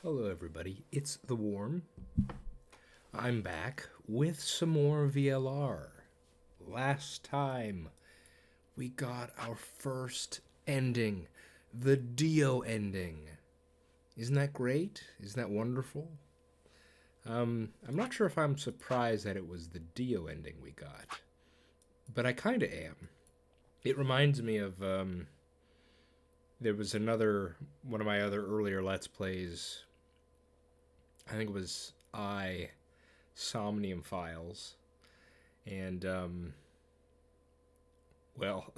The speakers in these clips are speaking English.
Hello, everybody. It's The Worm. I'm back with some more VLR. Last time, we got our first ending, the Dio ending. Isn't that great? Isn't that wonderful? I'm not sure if I'm surprised that it was the Dio ending we got, but I kind of am. It reminds me of there was another one of my other earlier Let's Plays. I think it was Somnium Files, and well,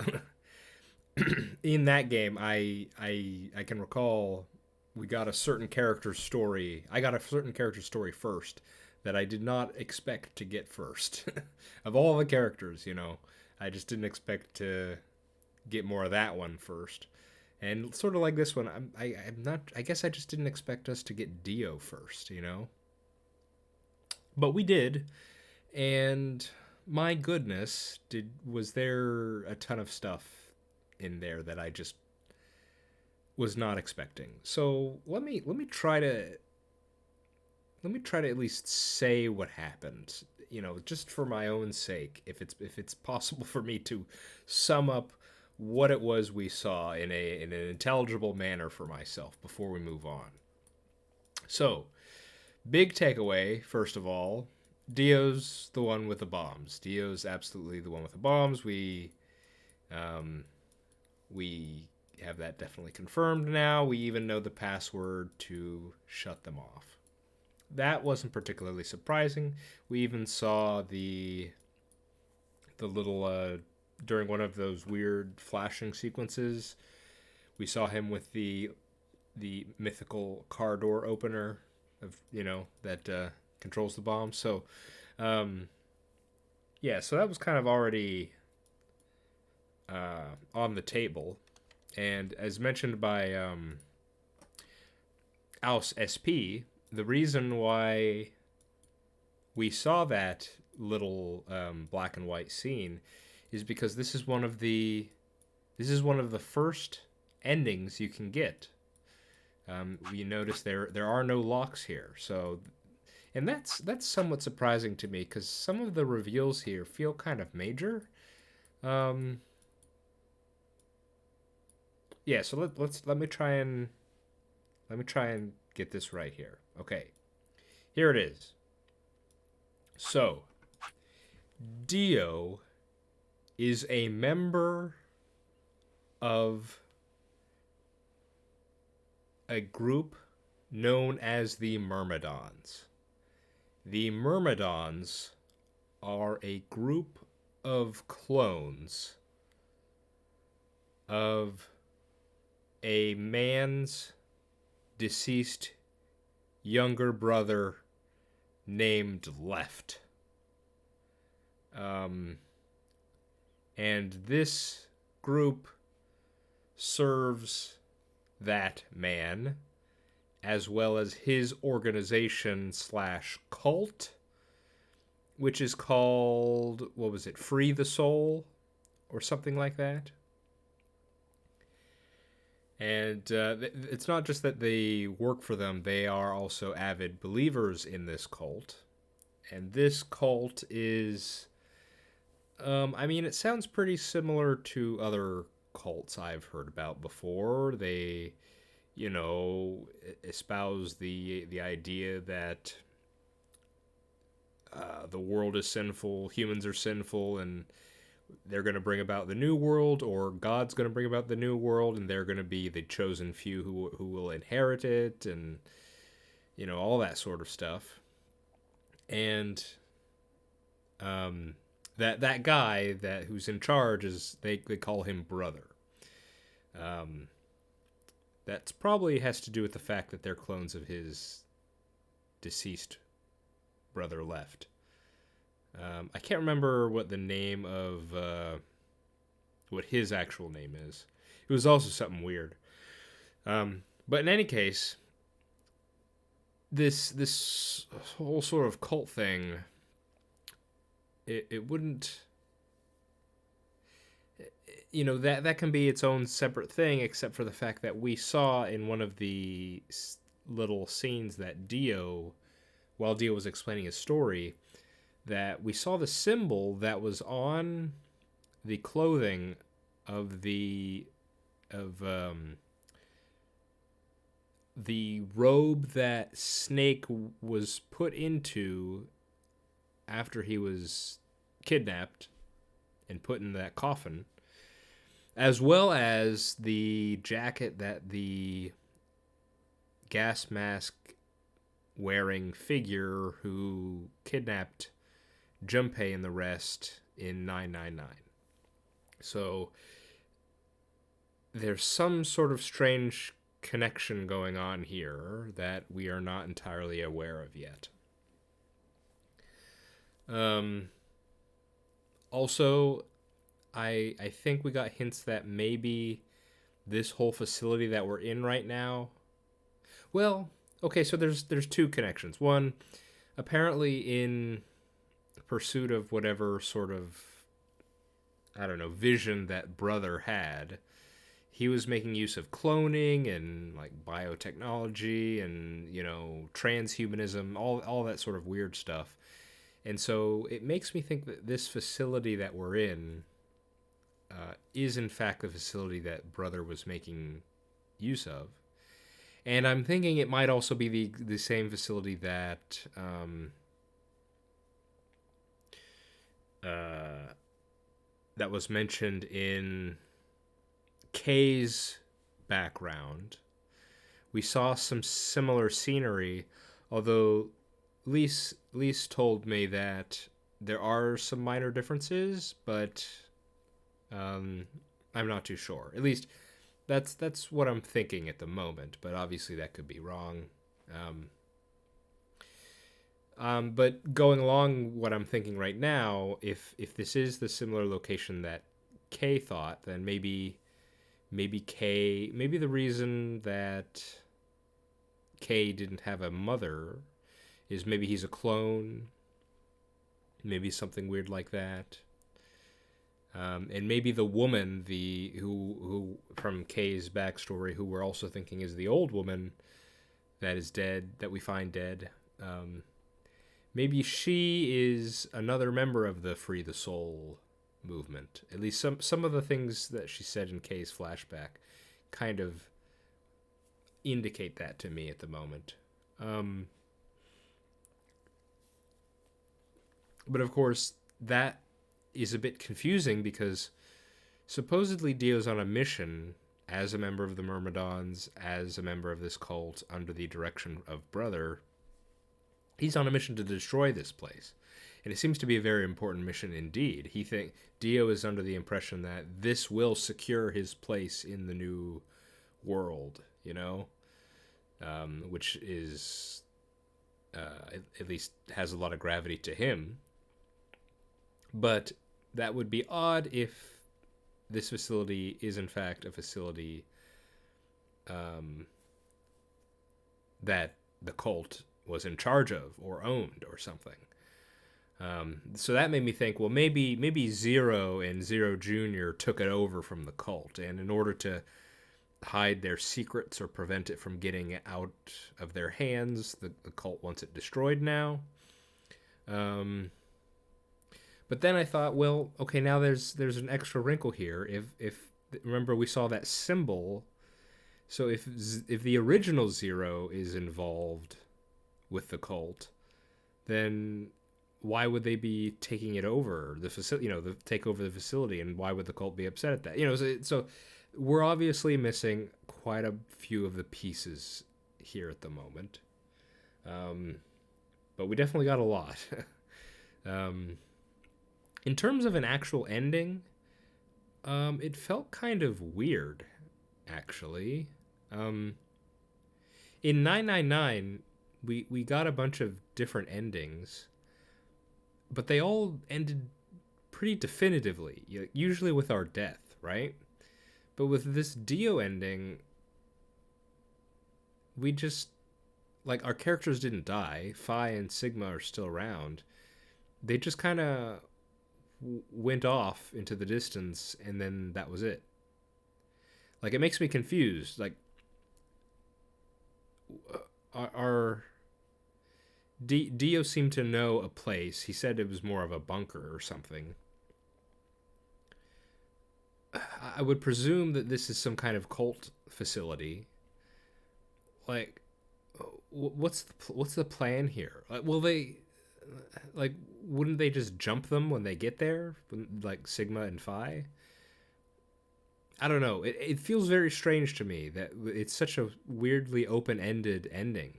in that game, I can recall we got a certain character's story. I got a certain character's story first that I did not expect to get first. Of all the characters, I just didn't expect to get more of that one first. And sort of like this one, I'm not. I guess I just didn't expect us to get Dio first. But we did, and my goodness, did was there a ton of stuff in there that I just was not expecting. So let me try to at least say what happened. Just for my own sake, if it's possible for me to sum up what it was we saw in an intelligible manner for myself before we move on. So, big takeaway, first of all, Dio's the one with the bombs. Dio's absolutely the one with the bombs. Um, we have that definitely confirmed now. We even know the password to shut them off. That wasn't particularly surprising. We even saw the little during one of those weird flashing sequences. We saw him with the mythical car door opener of that controls the bomb. So um, yeah, so that was kind of already on the table, and as mentioned by Aus SP, the reason why we saw that little black and white scene is because this is one of the first endings you can get. You notice there are no locks here, so and that's somewhat surprising to me because some of the reveals here feel kind of major. Um, yeah, so let me try and get this right here. Okay, here it is. So Dio is a member of a group known as the Myrmidons. The Myrmidons are a group of clones of a man's deceased younger brother named Left. Um, and this group serves that man as well as his organization slash cult, which is called, what was it, Free the Soul or something like that. And it's not just that they work for them, they are also avid believers in this cult. And this cult is, I mean, it sounds pretty similar to other cults I've heard about before. They, espouse the idea that the world is sinful, humans are sinful, and they're going to bring about the new world, or God's going to bring about the new world, and they're going to be the chosen few who will inherit it, and all that sort of stuff. And that guy who's in charge is they call him brother. Um, that's probably has to do with the fact that they're clones of his deceased brother Left. I can't remember what the name of what his actual name is. It was also something weird. But in any case, this whole sort of cult thing, it wouldn't, that can be its own separate thing, except for the fact that we saw in one of the little scenes that while Dio was explaining his story, that we saw the symbol that was on the clothing of the robe that Snake was put into after he was kidnapped and put in that coffin, as well as the jacket that the gas mask wearing figure who kidnapped Junpei and the rest in 999. So there's some sort of strange connection going on here that we are not entirely aware of yet. Also, I think we got hints that maybe this whole facility that we're in right now. Well, okay, so there's two connections. One, apparently in pursuit of whatever sort of, I don't know, vision that Brother had, he was making use of cloning and like biotechnology and, you know, transhumanism, all that sort of weird stuff. And so it makes me think that this facility that we're in is in fact the facility that Brother was making use of. And I'm thinking it might also be the same facility that that was mentioned in Kay's background. We saw some similar scenery, although Lise told me that there are some minor differences, but I'm not too sure. At least that's what I'm thinking at the moment, but obviously that could be wrong. But going along what I'm thinking right now, if this is the similar location that Kay thought, then maybe the reason that Kay didn't have a mother is maybe he's a clone, maybe something weird like that. And maybe the woman, who from Kay's backstory, who we're also thinking is the old woman that is dead, that we find dead. Maybe she is another member of the Free the Soul movement. At least some of the things that she said in Kay's flashback kind of indicate that to me at the moment. But of course, that is a bit confusing because supposedly Dio's on a mission as a member of the Myrmidons, as a member of this cult under the direction of Brother. He's on a mission to destroy this place. And it seems to be a very important mission indeed. Dio is under the impression that this will secure his place in the new world, you know? Which is, at least has a lot of gravity to him. But that would be odd if this facility is in fact a facility that the cult was in charge of or owned or something. So that made me think, well, maybe Zero and Zero Jr. took it over from the cult, and in order to hide their secrets or prevent it from getting out of their hands, the cult wants it destroyed now. But then I thought, well, okay, now there's an extra wrinkle here. If remember we saw that symbol, so if the original Zero is involved with the cult, then why would they be taking it over the facility? Take over the facility, and why would the cult be upset at that? So we're obviously missing quite a few of the pieces here at the moment, but we definitely got a lot. In terms of an actual ending, it felt kind of weird, actually. In 999, we got a bunch of different endings, but they all ended pretty definitively, usually with our death, right? But with this Dio ending, we just, like, our characters didn't die. Phi and Sigma are still around. They just kind of went off into the distance, and then that was it. Like, it makes me confused. Like, our Dio seemed to know a place. He said it was more of a bunker or something. I would presume that this is some kind of cult facility. Like, what's the plan here? Will they, like, wouldn't they just jump them when they get there, like Sigma and Phi? I don't know. It feels very strange to me that it's such a weirdly open-ended ending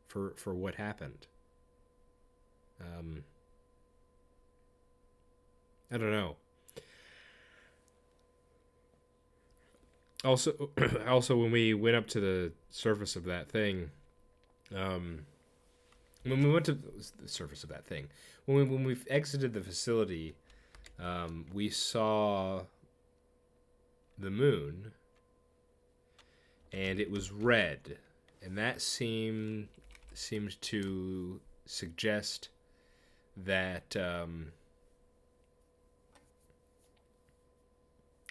for what happened. Um, I don't know. Also, also when we went up to the surface of that thing, um, when we went to the surface of that thing, when we exited the facility, we saw the moon, and it was red, and that seemed to suggest that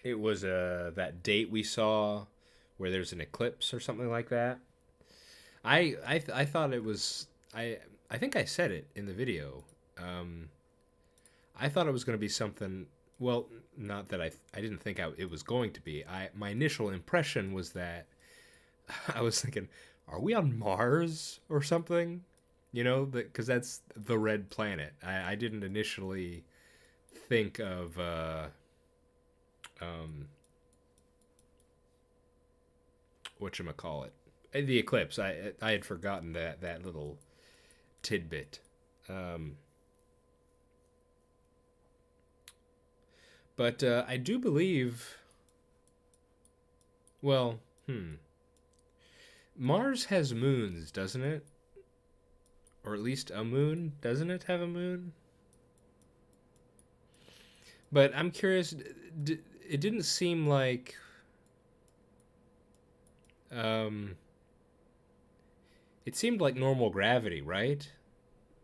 it was that date we saw where there's an eclipse or something like that. I thought it was I think I said it in the video. Um, I thought it was going to be something. Well, not that I didn't think it was going to be. My initial impression was that I was thinking, are we on Mars or something? You know, because that's the red planet. I didn't initially think of um, whatchamacallit, the eclipse. I had forgotten that little tidbit. Um, but I do believe. Well, Mars has moons, doesn't it? Or at least a moon? Doesn't it have a moon? But I'm curious. It didn't seem like um, it seemed like normal gravity, right?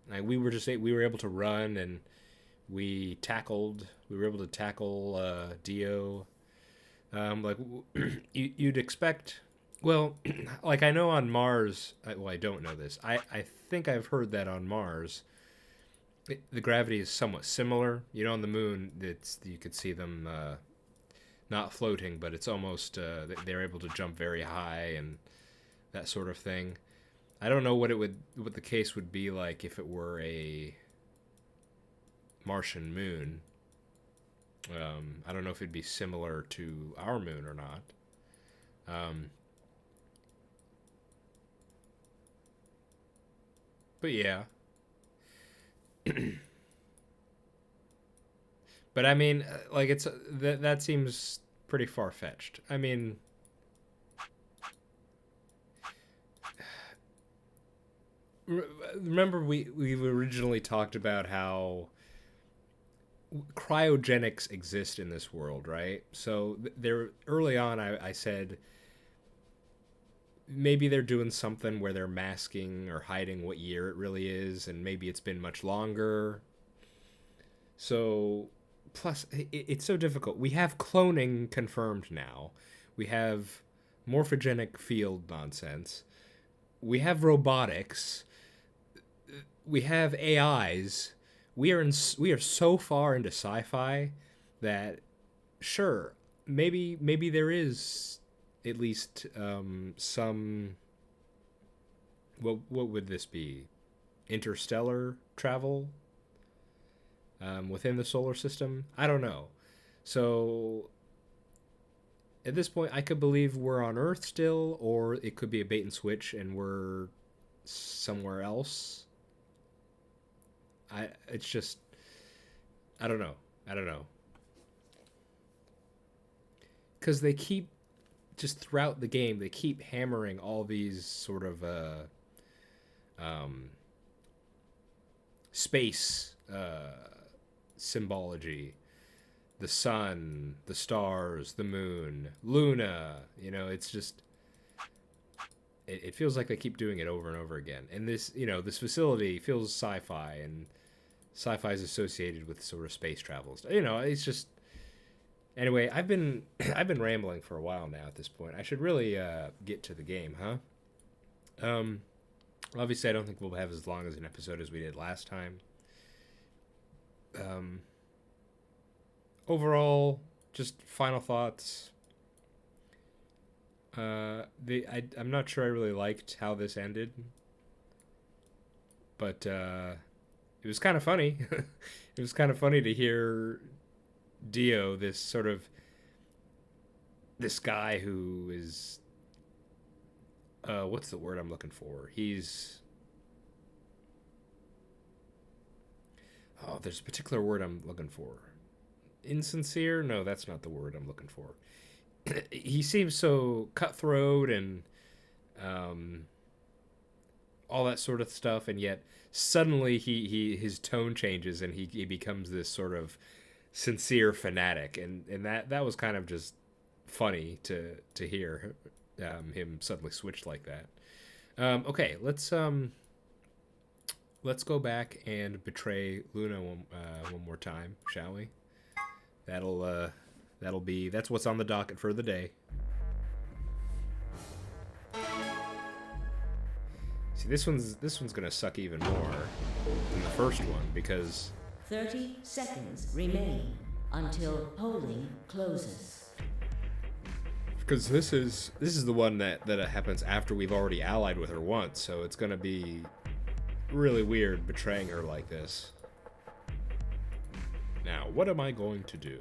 Like we were able to run and we were able to tackle Dio. Like you'd expect. Well, like I know on Mars. Well, I don't know this. I think I've heard that on Mars, the gravity is somewhat similar. You know, on the moon, it's you could see them not floating, but it's almost they're able to jump very high and that sort of thing. I don't know what the case would be like if it were a Martian moon. I don't know if it'd be similar to our moon or not. Um, but yeah, but I mean, like it's that seems pretty far fetched. I mean, remember we originally talked about how cryogenics exist in this world, right? So there early on, I said maybe they're doing something where they're masking or hiding what year it really is, and maybe it's been much longer. So, plus, it's so difficult. We have cloning confirmed now. We have morphogenic field nonsense. We have robotics. We have AIs. We are so far into sci-fi that sure, maybe there is at least some what would this be? Interstellar travel within the solar system? I don't know. So at this point, I could believe we're on Earth still, or it could be a bait and switch and we're somewhere else. It's just I don't know. I don't know because they keep just throughout the game they keep hammering all these sort of um, space symbology, the sun, the stars, the moon, Luna. You know, it's just it feels like they keep doing it over and over again. And this, you know, this facility feels sci-fi, and sci-fi is associated with sort of space travels. You know, it's just anyway. I've been I've been rambling for a while now. At this point, I should really get to the game, huh? Um, Obviously, I don't think we'll have as long as an episode as we did last time. Overall, just final thoughts. I'm not sure I really liked how this ended, but it was kind of funny. It was kind of funny to hear Dio, this guy who is what's the word I'm looking for? There's a particular word I'm looking for. Insincere? No, that's not the word I'm looking for. He seems so cutthroat and all that sort of stuff, and yet suddenly his tone changes and he becomes this sort of sincere fanatic, and that was kind of just funny to hear him suddenly switch like that. Okay, let's go back and betray Luna one more time, shall we? That's what's on the docket for the day. See, this one's gonna suck even more than the first one because 30 seconds remain until polling closes. Because this is the one that happens after we've already allied with her once, so it's gonna be really weird betraying her like this. Now, what am I going to do?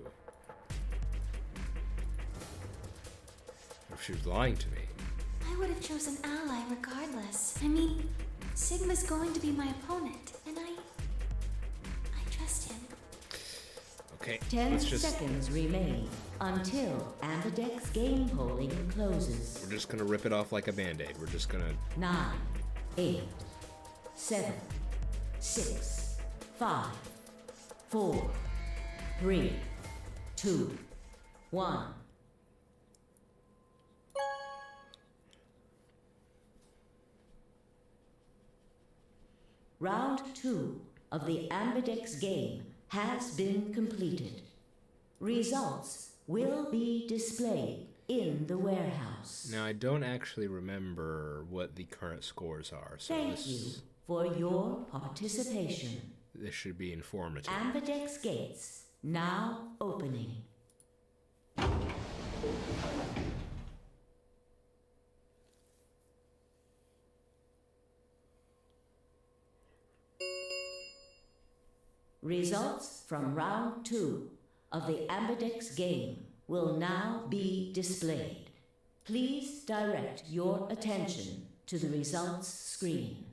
If she was lying to me. I would have chosen ally regardless. I mean, Sigma's going to be my opponent, and I trust him. Okay, 10 seconds remain until Ambidex game polling closes. We're just gonna rip it off like a band-aid. We're just gonna... 9, 8, 7, 6, 5, 4, 3, 2, 1. Round 2 of the Ambidex game has been completed. Results will be displayed in the warehouse. Now, I don't actually remember what the current scores are, so Thank you for your participation. This should be informative. Ambidex gates now opening. Results from round 2 of the Ambidex game will now be displayed. Please direct your attention to the results screen.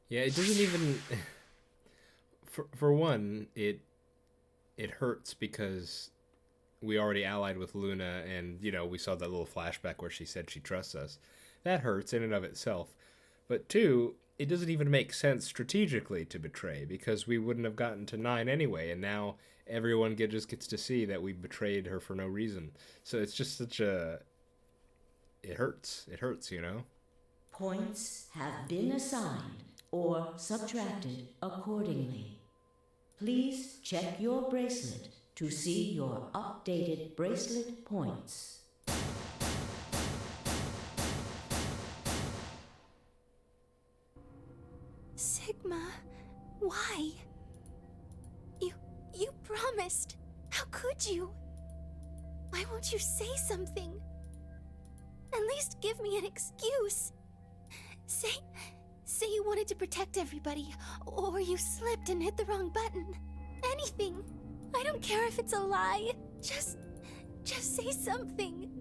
Yeah, it doesn't even... For one, it hurts because we already allied with Luna, and, you know, we saw that little flashback where she said she trusts us. That hurts in and of itself. But two, it doesn't even make sense strategically to betray, because we wouldn't have gotten to 9 anyway, and now everyone just gets to see that we betrayed her for no reason. So it's just such a... It hurts. It hurts, you know? Points have been assigned or subtracted accordingly. Please check your bracelet to see your updated bracelet points. Sigma, why? You promised. How could you? Why won't you say something? At least give me an excuse. Say you wanted to protect everybody, or you slipped and hit the wrong button. Anything. I don't care if it's a lie. Just say something.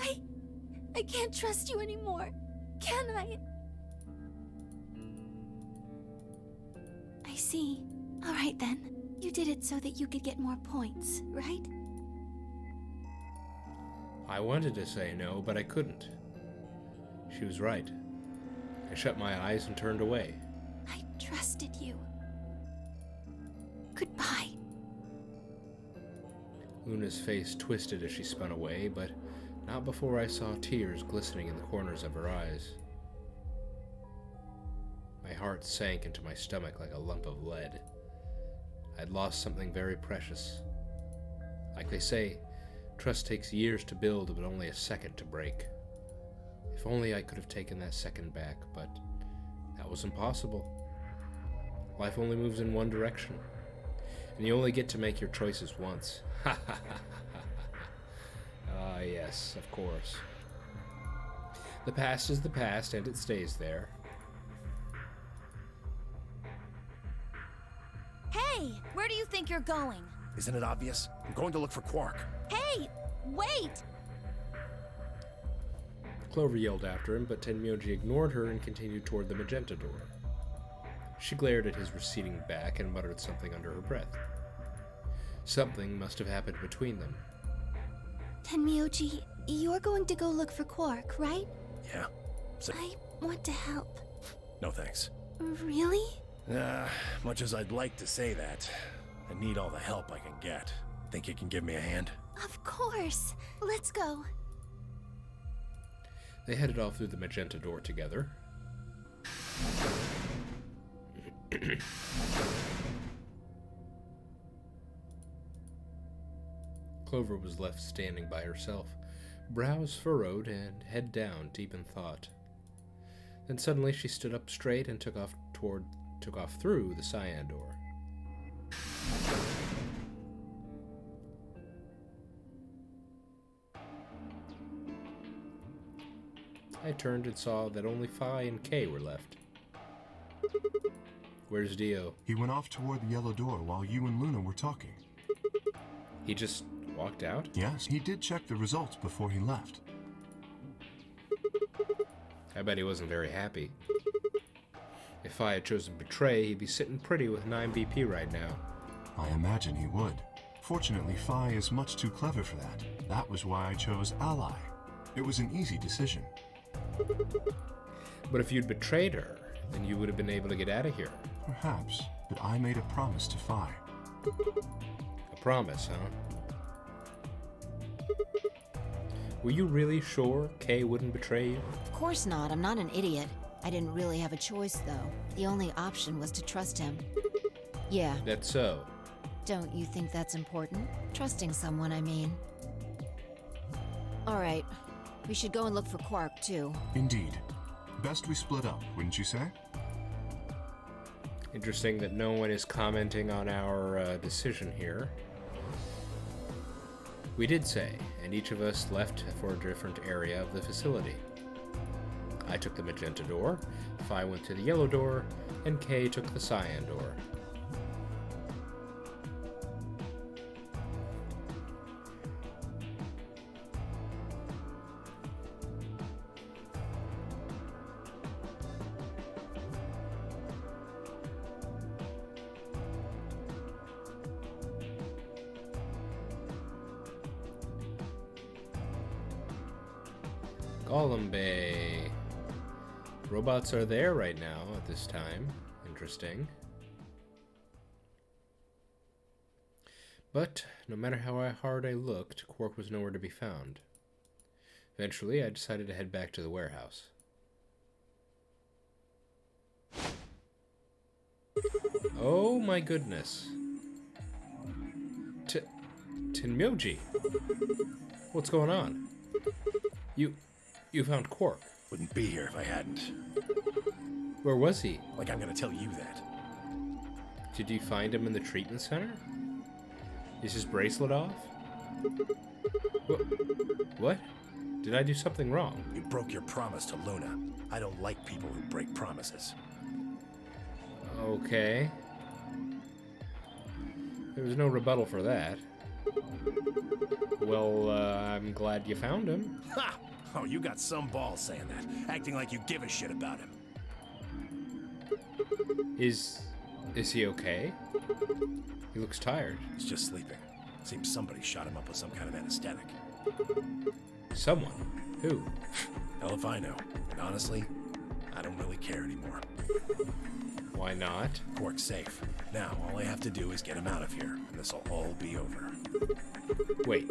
I can't trust you anymore. Can I? I see. All right then. You did it so that you could get more points, right? I wanted to say no, but I couldn't. She was right. I shut my eyes and turned away. I trusted you. Goodbye. Luna's face twisted as she spun away, but Not before I saw tears glistening in the corners of her eyes. My heart sank into my stomach like a lump of lead. I'd lost something very precious. Like they say, trust takes years to build, but only a second to break. If only I could have taken that second back, but that was impossible. Life only moves in one direction, and you only get to make your choices once. Ha ha ha ha. Ah, yes, of course. The past is the past, and it stays there. Hey, where do you think you're going? Isn't it obvious? I'm going to look for Quark. Hey, wait! Clover yelled after him, but Tenmyoji ignored her and continued toward the magenta door. She glared at his receding back and muttered something under her breath. Something must have happened between them. Tenmyoji, you're going to go look for Quark, right? Yeah. I want to help. No thanks. Really? Much as I'd like to say that, I need all the help I can get. Think you can give me a hand? Of course. Let's go. They headed off through the magenta door together. Clover was left standing by herself, brows furrowed and head down, deep in thought. Then suddenly she stood up straight and took off through the cyan door. I turned and saw that only Phi and Kay were left. Where's Dio? He went off toward the yellow door while you and Luna were talking. He just walked out? Yes, he did check the results before he left. I bet he wasn't very happy. If I had chosen Betray, he'd be sitting pretty with 9 BP right now. I imagine he would. Fortunately, Phi is much too clever for that. That was why I chose Ally. It was an easy decision. But if you'd betrayed her, then you would have been able to get out of here. Perhaps, but I made a promise to Phi. A promise, huh? Were you really sure Kay wouldn't betray you? Of course not. I'm not an idiot. I didn't really have a choice, though. The only option was to trust him. Yeah. That's so. Don't you think that's important? Trusting someone, I mean. All right. We should go and look for Quark, too. Indeed. Best we split up, wouldn't you say? Interesting that no one is commenting on our decision here. We did say, and each of us left for a different area of the facility. I took the magenta door, Phi went to the yellow door, and Kay took the cyan door. Golem Bay. Robots are there right now at this time. Interesting. But no matter how hard I looked, Quark was nowhere to be found. Eventually, I decided to head back to the warehouse. Oh my goodness. Tenmyoji. What's going on? You found Quark. Wouldn't be here if I hadn't. Where was he? Like I'm gonna tell you that. Did you find him in the treatment center? Is his bracelet off? What? Did I do something wrong? You broke your promise to Luna. I don't like people who break promises. Okay. There was no rebuttal for that. Well, I'm glad you found him. Ha! Oh, you got some balls saying that, acting like you give a shit about him. Is he okay? He looks tired. He's just sleeping. Seems somebody shot him up with some kind of anesthetic. Someone? Who? Hell if I know. And honestly, I don't really care anymore. Why not? Quark's safe. Now, all I have to do is get him out of here, and this'll all be over. Wait,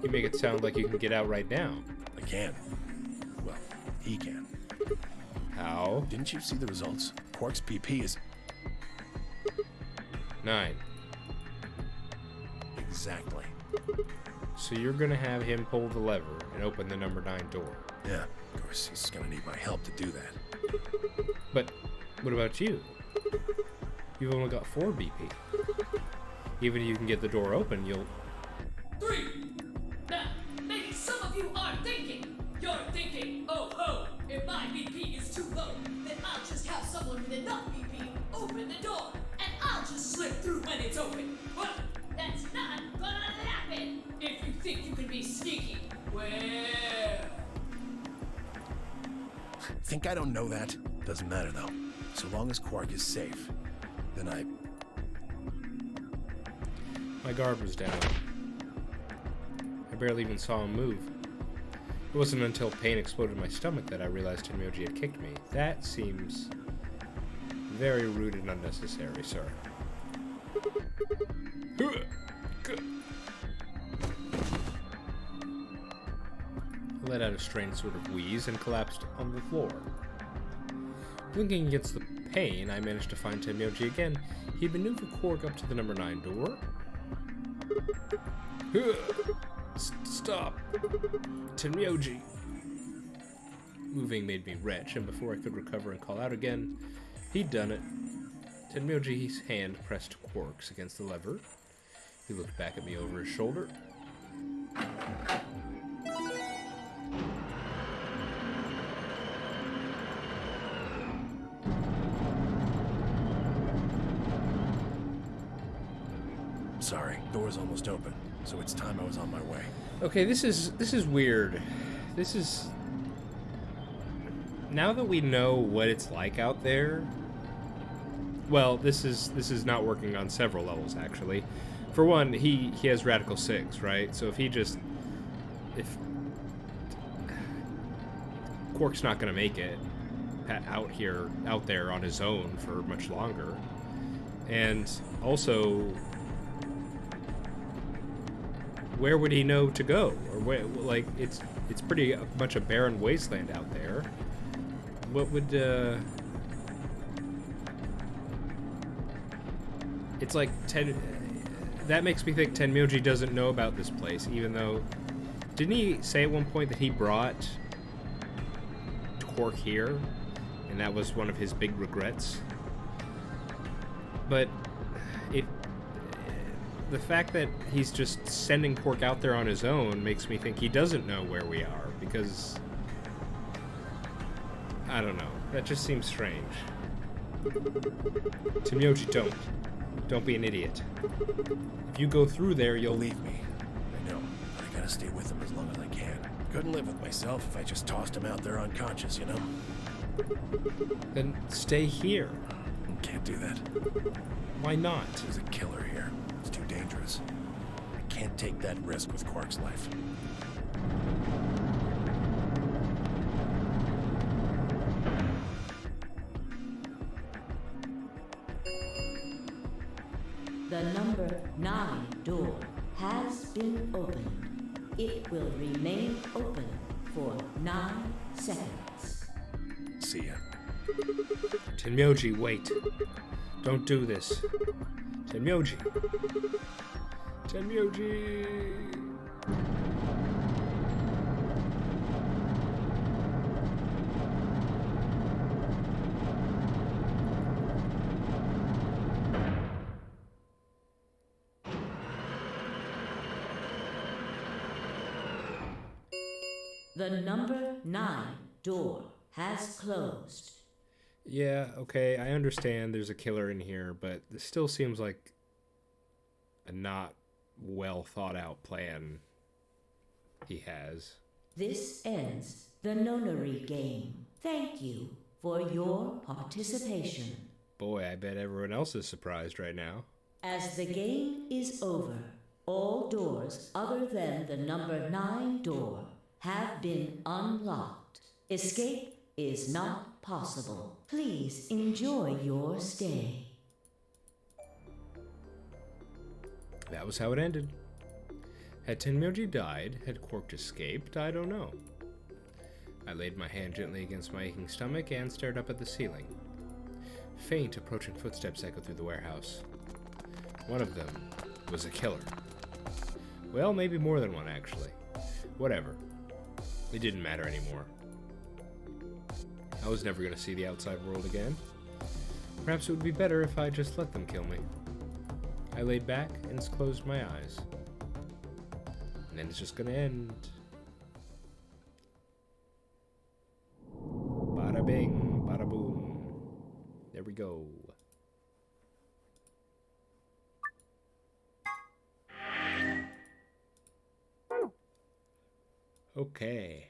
you make it sound like you can get out right now. I can. Well, he can. How? Didn't you see the results? Quark's PP is 9. exactly. So you're gonna have him pull the lever and open the number 9 door. Yeah, of course, he's gonna need my help to do that. But what about you? You've only got 4 BP. Even if you can get the door open, you'll... 3. Now, maybe some of you are thinking. You're thinking, oh ho, if my BP is too low, then I'll just have someone with enough BP open the door, and I'll just slip through when it's open. Well, that's not gonna happen. If you think you can be sneaky, well... Think I don't know that? Doesn't matter, though. So long as Quark is safe, then My guard was down. I barely even saw him move. It wasn't until pain exploded in my stomach that I realized Tenmyoji had kicked me. That seems very rude and unnecessary, sir. I let out a strange sort of wheeze and collapsed on the floor. Blinking against the pain, I managed to find Tenmyoji again. He'd maneuvered Quark up to the number 9 door. Stop! Tenmyoji! Moving made me retch, and before I could recover and call out again, he'd done it. Tenmyoji's hand pressed Quark's against the lever. He looked back at me over his shoulder. sorry. Door's almost open, so it's time I was on my way. Okay, this is weird. This is... Now that we know what it's like out there... Well, this is not working on several levels, actually. For one, he has Radical 6, right? So if he just... If... Quark's not gonna make it out there on his own for much longer. And also... Where would he know to go? Or where, like, it's pretty much a barren wasteland out there. What would, It's like, that makes me think Tenmyoji doesn't know about this place, even though... Didn't he say at one point that he brought Quark here? And that was one of his big regrets? But... The fact that he's just sending Quark out there on his own makes me think he doesn't know where we are, because... I don't know. That just seems strange. Tenmyoji, don't. Don't be an idiot. If you go through there, you'll... Believe me. I know. But I gotta stay with him as long as I can. Couldn't live with myself if I just tossed him out there unconscious, you know? Then stay here. Can't do that. Why not? There's a killer here. It's too dangerous. I can't take that risk with Quark's life. The number 9 door has been opened. It will remain open for 9 seconds. See ya. Tenmyoji, wait. Don't do this. Tenmyoji. Tenmyoji. The number 9 door has closed. Yeah, okay, I understand there's a killer in here, but this still seems like a not well thought out plan he has. This ends the nonary game. Thank you for your participation. Boy, I bet everyone else is surprised right now. As the game is over, all doors other than the number 9 door have been unlocked. Escape is not possible. Please enjoy your stay. That was how it ended. Had Tenmyoji died, had Quark escaped, I don't know. I laid my hand gently against my aching stomach and stared up at the ceiling. Faint, approaching footsteps echoed through the warehouse. One of them was a killer. Well, maybe more than one, actually. Whatever. It didn't matter anymore. I was never going to see the outside world again. Perhaps it would be better if I just let them kill me. I laid back and closed my eyes. And then it's just going to end. Bada bing, bada boom. There we go. Okay.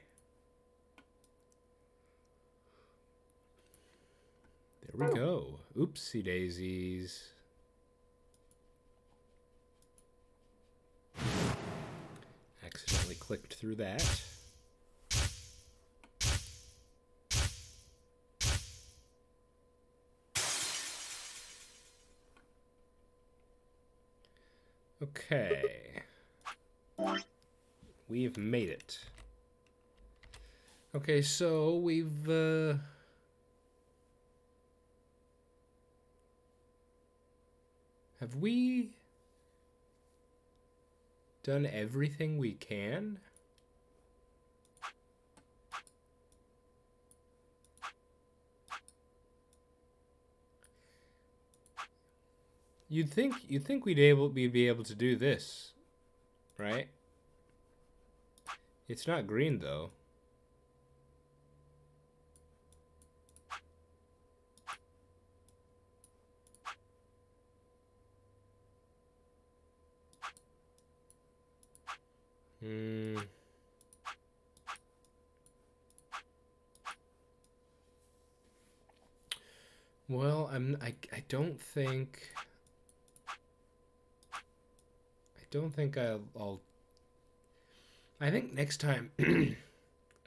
There we go. Oopsie daisies. Accidentally clicked through that. Okay. We've made it. Okay, so we've, have we done everything we can? You'd think we'd be able to do this, right? It's not green though. Well, I don't think I'll I think next time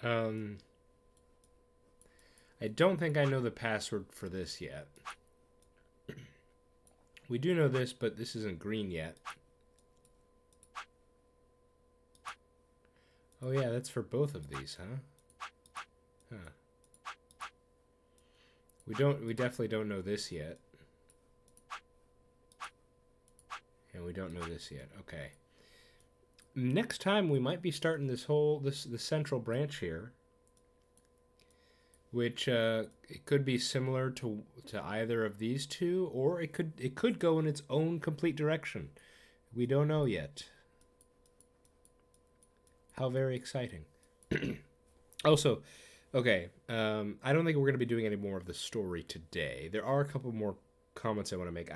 I don't think I know the password for this yet. We do know this, but this isn't green yet. Oh yeah, that's for both of these, huh? Huh. We definitely don't know this yet. And we don't know this yet. Okay. Next time we might be starting this central branch here, which it could be similar to either of these two, or it could go in its own complete direction. We don't know yet. How very exciting. Also, okay, I don't think we're going to be doing any more of the story today. There are a couple more comments I want to make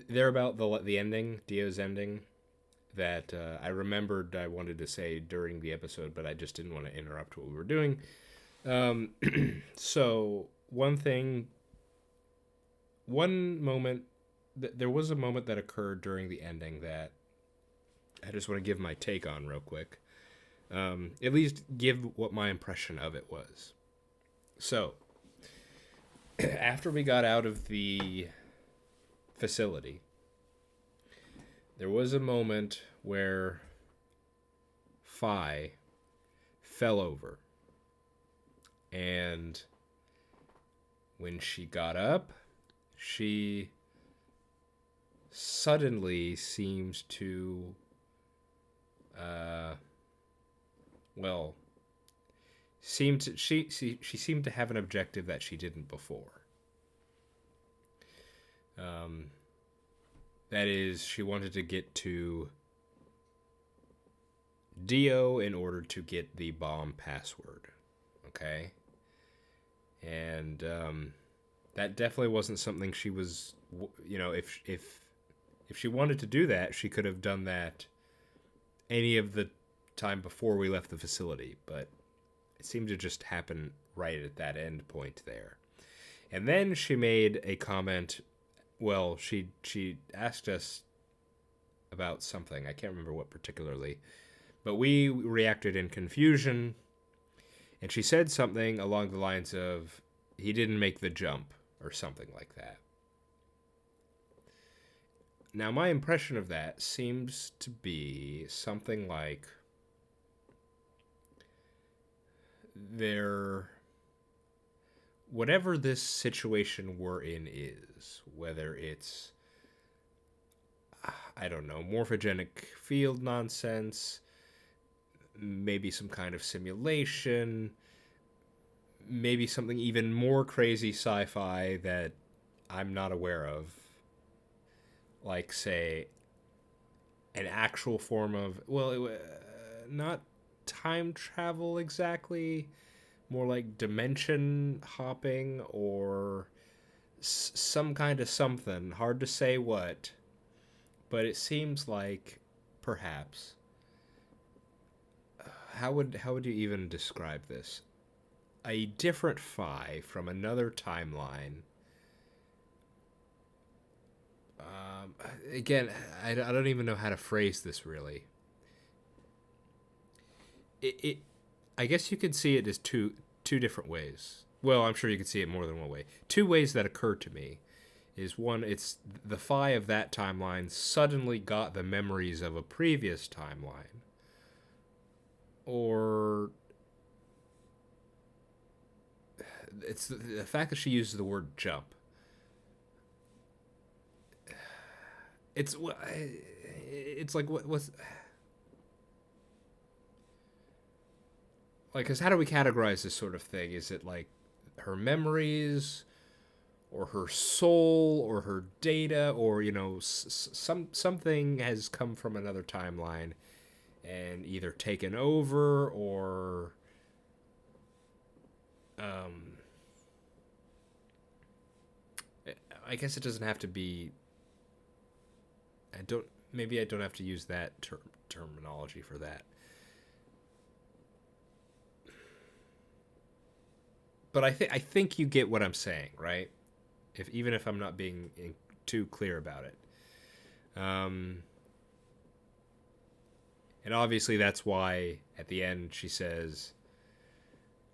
they're about the ending, Dio's ending, that I remembered I wanted to say during the episode, but I just didn't want to interrupt what we were doing. So, one moment, there was a moment that occurred during the ending that I just want to give my take on real quick. At least give what my impression of it was. So, after we got out of the facility, there was a moment where Phi fell over. And when she got up, she suddenly seemed to she seemed to have an objective that she didn't before. That is, she wanted to get to Dio in order to get the bomb password. Okay? And that definitely wasn't something she was, if she wanted to do that, she could have done that any of the time before we left the facility, but it seemed to just happen right at that end point there. And then she made a comment. Well, she asked us about something. I can't remember what particularly, but we reacted in confusion, and she said something along the lines of, "He didn't make the jump," or something like that. Now, my impression of that seems to be something like whatever this situation we're in is, whether it's, I don't know, morphogenic field nonsense, maybe some kind of simulation, maybe something even more crazy sci-fi that I'm not aware of, like, say, an actual form of, well, not time travel exactly, more like dimension hopping or some kind of something. Hard to say what, but it seems like perhaps. How would you even describe this? A different Phi from another timeline. Again, I don't even know how to phrase this really. I guess you could see it as two different ways. Well, I'm sure you could see it more than one way. Two ways that occur to me is, one, it's the Phi of that timeline suddenly got the memories of a previous timeline. Or it's the fact that she uses the word jump. It's like what's like, because how do we categorize this sort of thing? Is it like her memories, or her soul, or her data, or, you know, something has come from another timeline and either taken over, or I guess it doesn't have to be. Maybe I don't have to use that terminology for that. But I think you get what I'm saying, right? Even if I'm not being too clear about it. And obviously that's why at the end she says,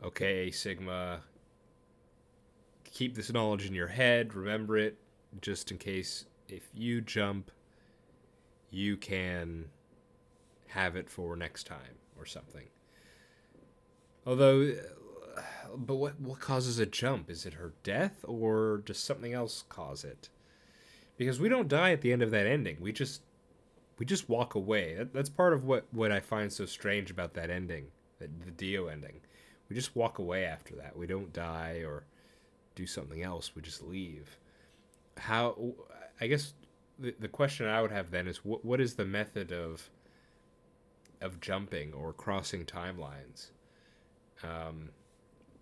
okay, Sigma, keep this knowledge in your head, remember it, just in case if you jump, you can have it for next time or something. Although, but what causes a jump? Is it her death, or does something else cause it? Because we don't die at the end of that ending. We just walk away. That's part of what I find so strange about that ending, the Dio ending. We just walk away after that. We don't die or do something else. We just leave. How? I guess the question I would have then is, what is the method of jumping or crossing timelines?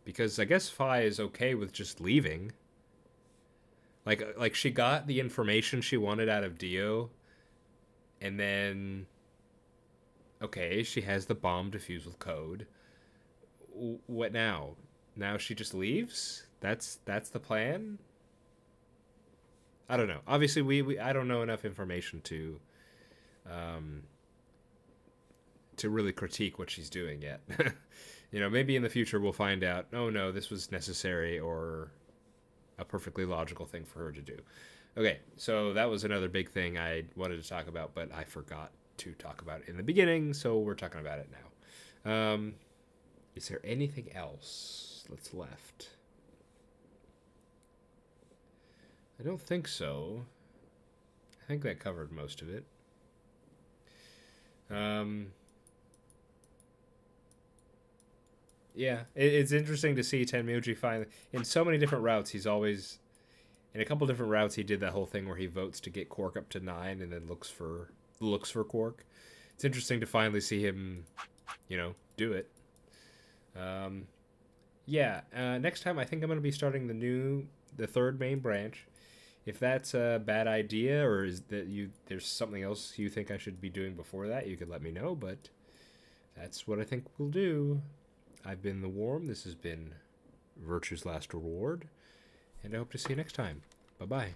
Because I guess Phi is okay with just leaving. Like she got the information she wanted out of Dio, and then, okay, she has the bomb defused with code. What now? Now she just leaves? That's the plan? I don't know. Obviously, I don't know enough information to really critique what she's doing yet. You know, maybe in the future we'll find out, oh no, this was necessary or a perfectly logical thing for her to do. Okay, so that was another big thing I wanted to talk about, but I forgot to talk about it in the beginning, so we're talking about it now. Is there anything else that's left? I don't think so. I think that covered most of it. Yeah, it's interesting to see Tenmuji finally, in so many different routes, he's always, in a couple different routes, he did that whole thing where he votes to get Quark up to 9 and then looks for Quark. It's interesting to finally see him, you know, do it. Next time I think I'm going to be starting the third main branch. If that's a bad idea, or is that there's something else you think I should be doing before that, you could let me know, but that's what I think we'll do. I've been The Worm. This has been Virtue's Last Reward, and I hope to see you next time. Bye-bye.